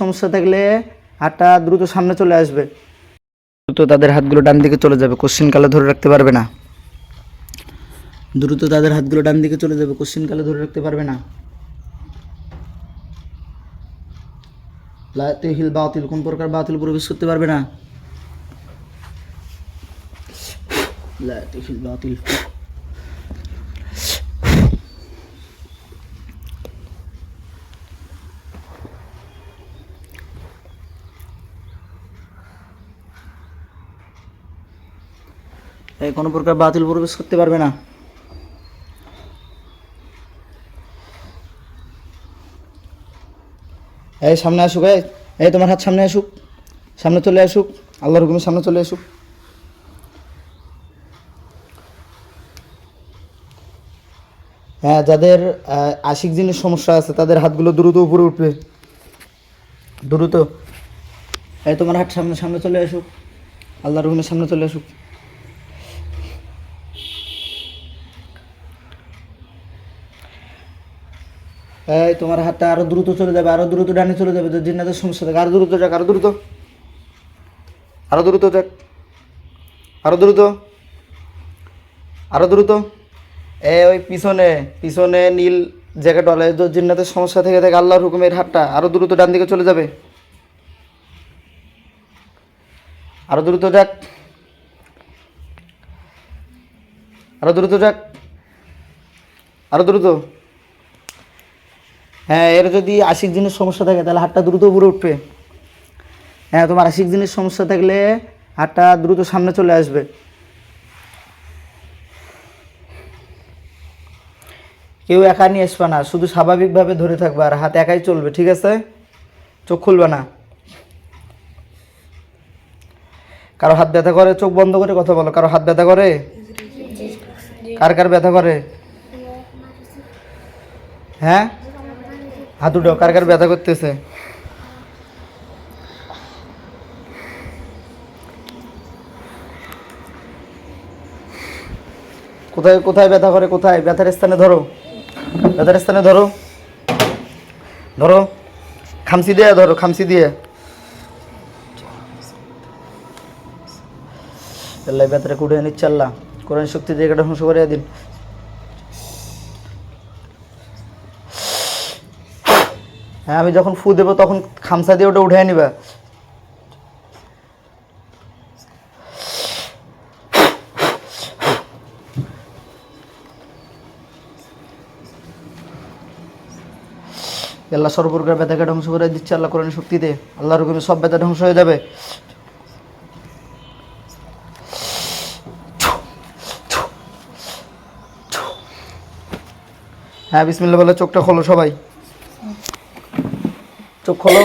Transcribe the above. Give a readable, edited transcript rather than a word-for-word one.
সমস্যা থাকলে হাতটা দ্রুত সামনে চলে আসবে, দ্রুত তাদের হাতগুলো ডান দিকে চলে যাবে, কোশ্চিন কালে ধরে রাখতে পারবে না। দ্রুত তাদের হাতগুলো ডান দিকে চলে যাবে, কোশ্চিন কালে ধরে রাখতে পারবে না। লা তুহিল বাতিল, কোন প্রকার বাতিল প্রবেশ করতে পারবে না। লা তুহিল বাতিল। কোনো প্রকার বাতিল প্রবেশ করতে পারবে না। এই সামনে আসুক, এই তোমার হাত সামনে আসুক, সামনে চলে আসুক, আল্লাহর হুকুমে সামনে চলে আসুক। হ্যাঁ, যাদের আশিক জিনের সমস্যা আছে তাদের হাতগুলো দ্রুত উপরে উঠবে, দ্রুত। এই তোমার হাত সামনে সামনে চলে আসুক, আল্লাহর হুকুমে সামনে চলে আসুক। এই তোমার হাতটা আরো দ্রুত চলে যাবে, আরো দ্রুত ডানে চলে যাবে, যে জিন্নাতের সমস্যা থাকে। আরো দ্রুত যাক, আরো দ্রুত, আরো দ্রুত যাক, আরো দ্রুত, আরো দ্রুত। ওই পিছনে পিছনে নীল জ্যাকেট ওয়ালা যে জিন্নাতের সমস্যা থেকে থাকে, আল্লাহর হুকুমের হাতটা আরো দ্রুত ডান দিকে চলে যাবে, আরো দ্রুত যাক, আরো দ্রুত যাক, আরো দ্রুত। হ্যাঁ, এর যদি আশিক জিনের সমস্যা থাকে তাহলে হাতটা দ্রুত উপরে উঠবে। হ্যাঁ, তোমার আশিক জিনের সমস্যা থাকলে হাতটা দ্রুত সামনে চলে আসবে। কেউ একা নিয়ে আসবে না, শুধু স্বাভাবিকভাবে ধরে থাকবে আর হাত একাই চলবে, ঠিক আছে? চোখ খুলবে না। কারো হাত ব্যথা করে? চোখ বন্ধ করে কথা বলো। কারো হাত ব্যথা করে? কার কার ব্যথা করে? হ্যাঁ, হাত উঠাও, কার কার ব্যথা করতেছে? কোথায় কোথায় ব্যথা করে? কোথায় ব্যথার স্থানে ধরো, ব্যথার স্থানে ধরো, ধরো, খামচি দিয়ে ধরো, খামচি দিয়ে। আল্লাহ ব্যথাটা কুড়ে নিচ্ছে, আল্লাহ কোরআন শক্তি জায়গাটা ধ্বংস করে দিন। হ্যাঁ, আমি যখন ফু দেবো তখন খামচা দিয়ে ওটা উঠে নিবা। আল্লাহ সর্বপ্রকার ব্যথাকে ধ্বংস করে দিচ্ছে আল্লাহ কোরআন শক্তিতে। আল্লাহর হুকুমে সব ব্যথা ধ্বংস হয়ে যাবে। হ্যাঁ, বিসমিল্লাহ বলে চোখটা খোলো, সবাই চোখ খোলো।